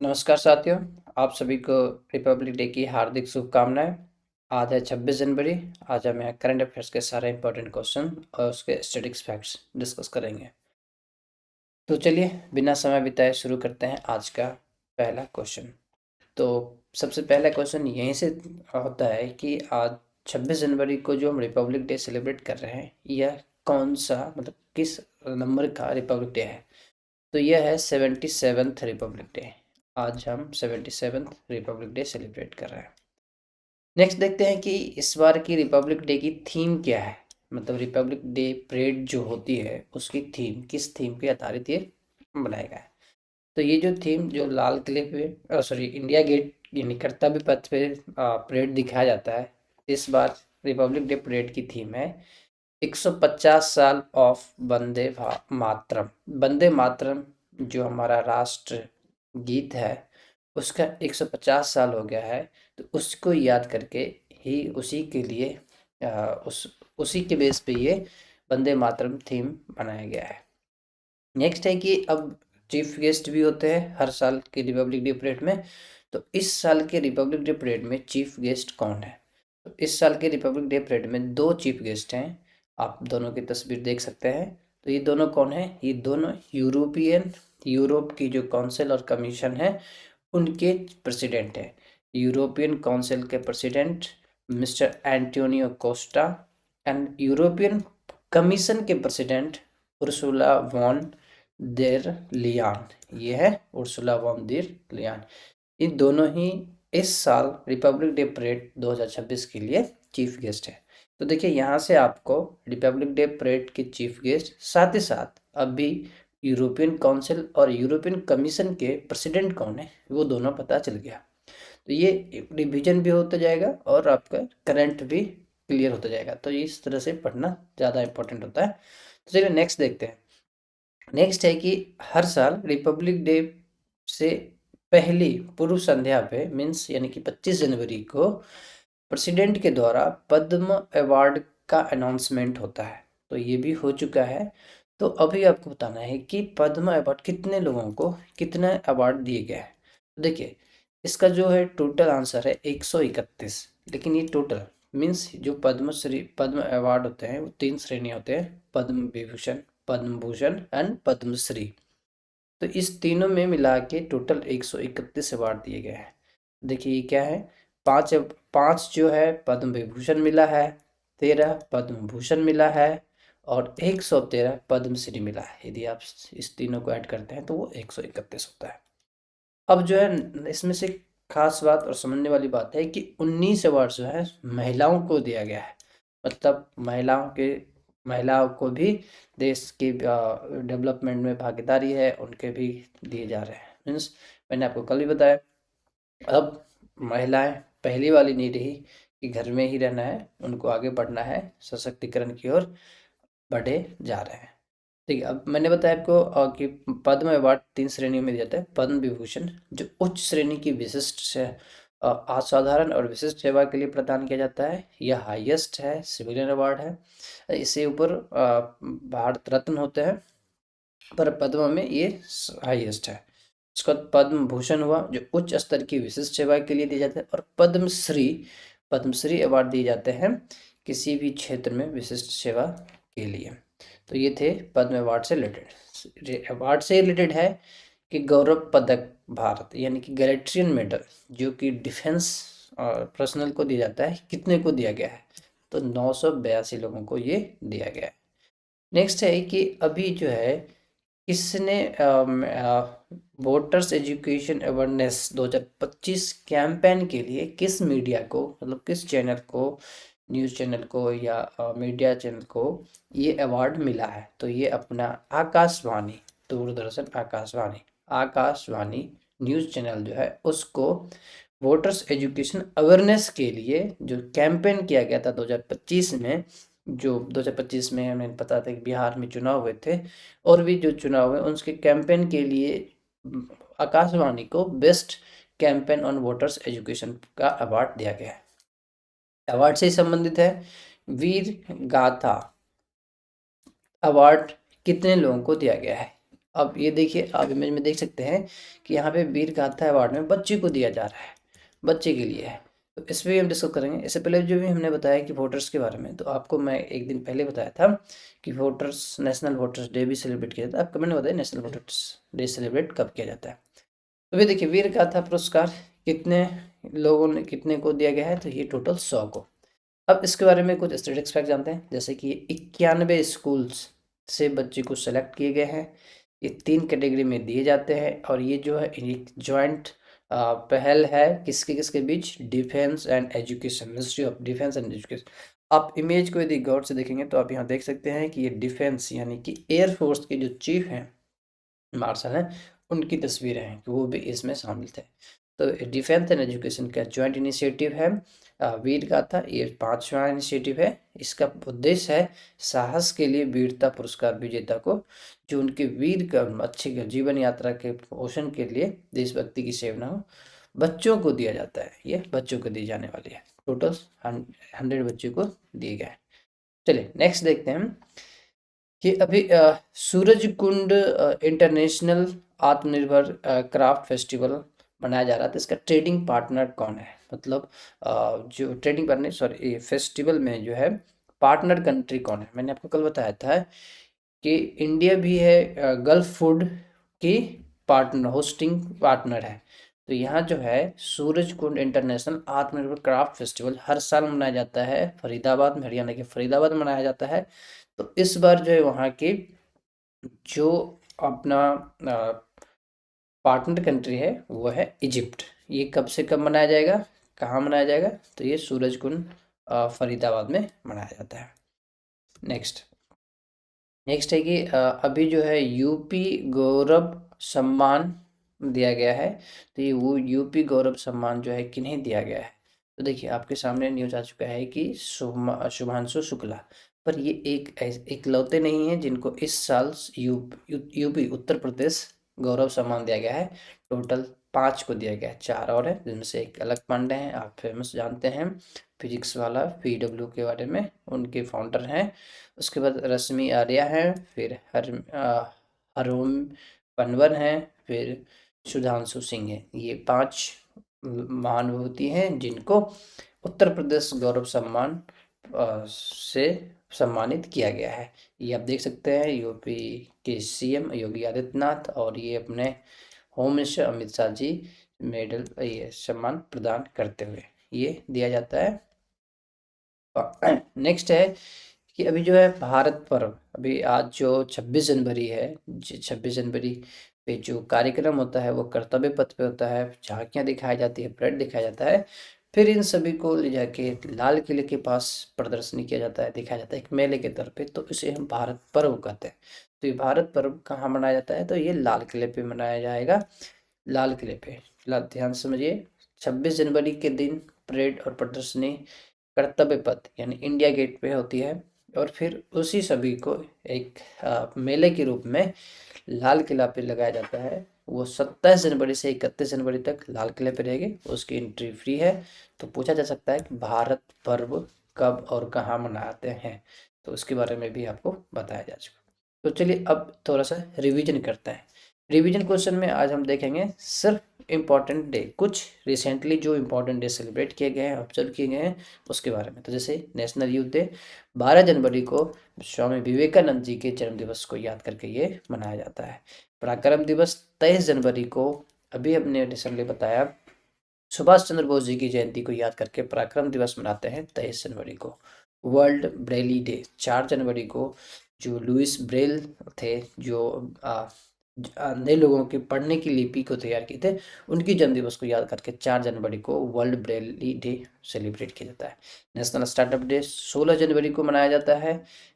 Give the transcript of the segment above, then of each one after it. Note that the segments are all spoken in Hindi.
नमस्कार साथियों, आप सभी को रिपब्लिक डे की हार्दिक शुभकामनाएं। आज है 26 जनवरी। आज हम यहाँ करंट अफेयर्स के सारे इंपॉर्टेंट क्वेश्चन और उसके स्टैटिस्टिक्स फैक्ट्स डिस्कस करेंगे। तो चलिए बिना समय बिताए शुरू करते हैं आज का पहला क्वेश्चन। तो सबसे पहला क्वेश्चन यहीं से होता है कि आज 26 जनवरी को जो हम रिपब्लिक डे सेलिब्रेट कर रहे हैं, यह कौन सा मतलब किस नंबर का रिपब्लिक डे है? तो यह है 77th रिपब्लिक डे। आज हम 77th रिपब्लिक डे सेलिब्रेट कर रहे हैं। नेक्स्ट देखते हैं कि इस बार की रिपब्लिक डे की थीम क्या है। मतलब रिपब्लिक डे परेड जो होती है उसकी थीम किस थीम पे आधारित ये बनाया गया है। तो ये जो थीम जो लाल किले पे सॉरी इंडिया गेट यानी कर्तव्य पथ पे परेड दिखाया जाता है, इस बार रिपब्लिक डे परेड की थीम है 150 साल ऑफ मातरम। वंदे मातरम जो हमारा राष्ट्र गीत है उसका 150 साल हो गया है। तो उसको याद करके ही उसी के लिए उसी के बेस पे ये वंदे मातरम थीम बनाया गया है। नेक्स्ट है कि अब चीफ गेस्ट भी होते हैं हर साल के रिपब्लिक डे परेड में। तो इस साल के रिपब्लिक डे परेड में चीफ गेस्ट कौन है? तो इस साल के रिपब्लिक डे परेड में दो चीफ गेस्ट हैं। आप दोनों की तस्वीर देख सकते हैं। तो ये दोनों कौन है? ये दोनों यूरोप की जो काउंसिल और कमीशन है उनके प्रेसिडेंट हैं। यूरोपियन काउंसिल के president mister Antonio Costa and European commission के प्रेसिडेंट उर्सुला वॉन देर लियान। ये है उर्सुला वॉन देर लियान। ये दोनों ही इस साल रिपब्लिक डे परेड 2026 के लिए चीफ गेस्ट है। तो देखिए यहाँ से आपको रिपब्लिक डे परेड के चीफ गेस्ट साथ ही साथ अभी यूरोपियन काउंसिल और यूरोपियन कमीशन के प्रेसिडेंट कौन है वो दोनों पता चल गया। तो ये रिवीजन भी होता जाएगा और आपका करंट भी क्लियर होता जाएगा। तो इस तरह से पढ़ना ज़्यादा इंपॉर्टेंट होता है। तो चलिए नेक्स्ट देखते हैं। नेक्स्ट है कि हर साल रिपब्लिक डे से पहली पूर्व संध्या पे मीन्स यानी कि 25 जनवरी को प्रेसिडेंट के द्वारा पद्म अवार्ड का अनाउंसमेंट होता है। तो ये भी हो चुका है। तो अभी आपको बताना है कि पद्म अवार्ड कितने लोगों को कितने अवार्ड दिए गए हैं। तो देखिए इसका जो है टोटल आंसर है 131। लेकिन ये टोटल मीन्स जो पद्म अवार्ड होते हैं वो 3 श्रेणी होते हैं: पद्म विभूषण, पद्म भूषण एंड पद्मश्री। तो इस तीनों में मिला के टोटल 131 अवार्ड दिए गए हैं। देखिए ये क्या है, पाँच पाँच जो है पद्म विभूषण मिला है, 13 पद्म भूषण मिला है और 113 पद्मश्री मिला है। यदि आप इस तीनों को ऐड करते हैं तो वो 131 होता है। अब जो है इसमें से खास बात और समझने वाली बात है कि 19 अवार्ड जो है महिलाओं को दिया गया है। मतलब महिलाओं को भी देश की डेवलपमेंट में भागीदारी है उनके भी दिए जा रहे हैं। मीन्स मैंने आपको कल भी बताया, अब महिलाएं पहली वाली नहीं रही कि घर में ही रहना है, उनको आगे बढ़ना है, सशक्तिकरण की ओर बढ़े जा रहे हैं। ठीक है, अब मैंने बताया आपको कि पद्म अवार्ड 3 श्रेणियों में दिया जाता है। पद्म विभूषण जो उच्च श्रेणी की विशिष्ट से असाधारण और विशिष्ट सेवा के लिए प्रदान किया जाता है। यह हाईएस्ट है, सिविलियन अवार्ड है। इससे ऊपर भारत रत्न होते हैं पर पद्म में ये हाईएस्ट है। उसके बाद पद्म भूषण हुआ जो उच्च स्तर की विशिष्ट सेवा के लिए दिया जाता है। और पद्मश्री अवार्ड दिए जाते हैं किसी भी क्षेत्र में विशिष्ट सेवा के लिए। तो ये थे पद्म अवार्ड से रिलेटेड। अवार्ड से रिलेटेड है कि गौरव पदक भारत यानी कि गैलेट्रियन मेडल जो कि डिफेंस पर्सनल को दिया जाता है, कितने को दिया गया है? तो 982 लोगों को ये दिया गया है। नेक्स्ट है कि अभी जो है किसने वोटर्स एजुकेशन अवेयरनेस 2025 कैंपेन के लिए किस मीडिया को मतलब किस चैनल को, न्यूज़ चैनल को या मीडिया चैनल को ये अवार्ड मिला है? तो ये अपना आकाशवाणी, दूरदर्शन आकाशवाणी न्यूज़ चैनल जो है उसको वोटर्स एजुकेशन अवेयरनेस के लिए जो कैंपेन किया गया था 2025 में, जो 2025 में हमें पता था कि बिहार में चुनाव हुए थे और भी जो चुनाव हुए उसके कैंपेन के लिए आकाशवाणी को best campaign on voters education का अवार्ड दिया गया है। अवार्ड से संबंधित है वीर गाथा अवार्ड कितने लोगों को दिया गया है? अब ये देखिए, आप इमेज में देख सकते हैं कि यहाँ पे वीर गाथा अवार्ड में बच्चे को दिया जा रहा है, बच्चे के लिए है। तो इस पर भी हम डिस्कस करेंगे। इससे पहले जो भी हमने बताया कि वोटर्स के बारे में, तो आपको मैं एक दिन पहले बताया था कि वोटर्स नेशनल वोटर्स डे भी सेलिब्रेट किया जाता है। आप कमेंट में बताइए नेशनल वोटर्स डे सेलिब्रेट कब किया जाता है। तो भी देखिए, वीर गाथा पुरस्कार कितने लोगों ने, कितने को दिया गया है, तो ये टोटल 100 को। अब इसके बारे में कुछ स्टैटिस्टिक्स फैक्ट जानते हैं, जैसे कि 91 स्कूल्स से बच्चे को सेलेक्ट किए गए हैं। ये 3 कैटेगरी में दिए जाते हैं, और ये जो है एक जॉइंट पहल है किसके किसके बीच, defence and education, ministry of defence and education. आप इमेज को यदि गौर से देखेंगे तो आप यहाँ देख सकते हैं कि ये डिफेंस यानी कि एयरफोर्स के जो चीफ हैं, मार्शल हैं, उनकी तस्वीरें हैं कि वो भी इसमें शामिल थे। तो डिफेंस एंड एजुकेशन का जॉइंट इनिशिएटिव है वीर गाथा, ये 5वां इनिशिएटिव है। इसका उद्देश्य है साहस के लिए वीरता पुरस्कार विजेता को, जो उनके वीर का अच्छे जीवन यात्रा के पोषण के लिए देशभक्ति की सेवना हो, बच्चों को दिया जाता है। ये बच्चों को दी जाने वाली है, टोटल 100 बच्चों को दिए गए। चलिए नेक्स्ट देखते हैं हम कि अभी सूरज कुंड इंटरनेशनल आत्मनिर्भर क्राफ्ट फेस्टिवल मनाया जा रहा था। इसका ट्रेडिंग पार्टनर कौन है, मतलब जो ट्रेडिंग पार्टनर, सॉरी, फेस्टिवल में जो है पार्टनर कंट्री कौन है। मैंने आपको कल बताया था कि इंडिया भी है गल्फ फूड की पार्टनर, होस्टिंग पार्टनर है। तो यहाँ जो है सूरज कुंड इंटरनेशनल आत्मनिर्भर क्राफ्ट फेस्टिवल हर साल मनाया जाता है फरीदाबाद में, हरियाणा के फरीदाबाद में मनाया जाता है। तो इस बार जो है वहाँ की जो अपना पार्टनर कंट्री है वो है इजिप्ट। ये कब से कब मनाया जाएगा, कहाँ मनाया जाएगा, तो ये सूरज कुंड फरीदाबाद में मनाया जाता है। नेक्स्ट नेक्स्ट है कि अभी जो है यूपी गौरव सम्मान दिया गया है। तो ये वो यूपी गौरव सम्मान जो है किन्हें दिया गया है, तो देखिए आपके सामने न्यूज आ चुका है कि शुभांशु शुक्ला। पर ये इकलौते नहीं हैं जिनको इस साल यूपी उत्तर प्रदेश गौरव सम्मान दिया गया है। टोटल 5 को दिया गया है, 4 और है, जिनमें से एक अलग पांडे हैं, आप फेमस जानते हैं, फिजिक्स वाला, पीडब्ल्यू के बारे में उनके फाउंडर हैं। उसके बाद रश्मि आर्या हैं, फिर हरोम पनवर हैं, फिर सुधांशु सिंह हैं। ये 5 महानुभूति हैं जिनको उत्तर प्रदेश गौरव सम्मान से सम्मानित किया गया है। ये आप देख सकते हैं यूपी के सीएम योगी आदित्यनाथ और ये अपने home minister Amit Shah ji medal, ये सम्मान प्रदान करते हुए ये दिया जाता है। नेक्स्ट है कि अभी जो है भारत पर्व, अभी आज जो 26 जनवरी है, 26 जनवरी पे जो कार्यक्रम होता है वो कर्तव्य पथ पे होता है, झांकियाँ दिखाई जाती है, परेड दिखाया जाता है। फिर इन सभी को ले जाके लाल किले के पास प्रदर्शनी किया जाता है, दिखाया जाता है एक मेले के तौर पे। तो इसे हम भारत पर्व कहते हैं। तो ये भारत पर्व कहाँ मनाया जाता है, तो ये लाल किले पे मनाया जाएगा। लाल किले पे ध्यान से समझिए, 26 जनवरी के दिन परेड और प्रदर्शनी कर्तव्य पथ यानी इंडिया गेट पे होती है, और फिर उसी सभी को एक मेले के रूप में लाल किला पे लगाया जाता है। वो 27 जनवरी से 31 जनवरी तक लाल किले पे रहेगी, उसकी एंट्री फ्री है। तो पूछा जा सकता है कि भारत पर्व कब और कहाँ मनाते हैं, तो उसके बारे में भी आपको बताया जा चुका। तो चलिए अब थोड़ा सा रिवीजन करते हैं। रिवीजन क्वेश्चन में आज हम देखेंगे सिर्फ इम्पॉर्टेंट डे, कुछ रिसेंटली जो इम्पोर्टेंट डे सेलिब्रेट किए गए हैं, ऑब्जर्व किए गए हैं, उसके बारे में। तो जैसे नेशनल यूथ डे 12 जनवरी को स्वामी विवेकानंद जी के जन्म दिवस को याद करके ये मनाया जाता है। पराक्रम दिवस 23 जनवरी को, अभी हमने रिसेंटली बताया, सुभाष चंद्र बोस जी की जयंती को याद करके पराक्रम दिवस मनाते हैं 23 जनवरी को। वर्ल्ड ब्रेली डे 4 जनवरी को, जो लुइस ब्रेल थे, जो अंधे लोगों के पढ़ने की लिपि को तैयार किए थे, उनकी जन्म दिवस को याद करके 4 जनवरी को वर्ल्ड ब्रेली डे सेलिब्रेट किया जाता है। नेशनल स्टार्टअप डे 16 जनवरी को मनाया जाता है।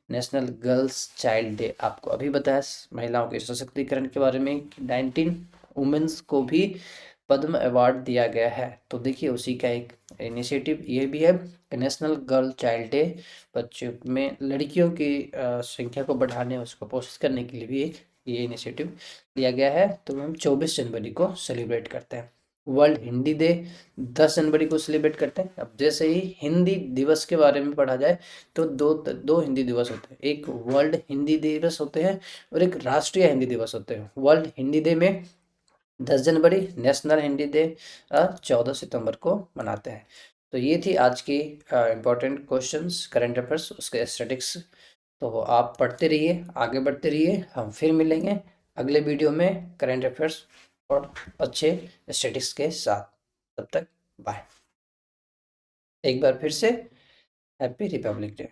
नेशनल गर्ल्स चाइल्ड डे आपको अभी बताया महिलाओं के सशक्तिकरण के बारे में, 19 वुमेन्स को भी पद्म अवार्ड दिया गया है। तो देखिए उसी का एक इनिशिएटिव ये भी है कि नेशनल गर्ल चाइल्ड डे, बच्चों में लड़कियों की संख्या को बढ़ाने, उसको कोशिश करने के लिए भी एक ये इनिशिएटिव लिया गया है। तो हम 24 जनवरी को सेलिब्रेट करते हैं। वर्ल्ड हिंदी डे 10 जनवरी को सेलिब्रेट करते हैं। अब जैसे ही हिंदी दिवस के बारे में पढ़ा जाए तो दो हिंदी दिवस होते हैं, एक वर्ल्ड हिंदी दिवस होते हैं और एक राष्ट्रीय हिंदी दिवस होते हैं। वर्ल्ड हिंदी डे में 10 जनवरी, नेशनल हिंदी डे 14 सितंबर को मनाते हैं। तो ये थी आज की इम्पोर्टेंट क्वेश्चंस, करंट अफेयर्स, उसके स्टैटिक्स। तो आप पढ़ते रहिए, आगे बढ़ते रहिए, हम फिर मिलेंगे अगले वीडियो में करंट अफेयर्स और अच्छे स्टैटिक्स के साथ। तब तक बाय। एक बार फिर से हैप्पी रिपब्लिक डे।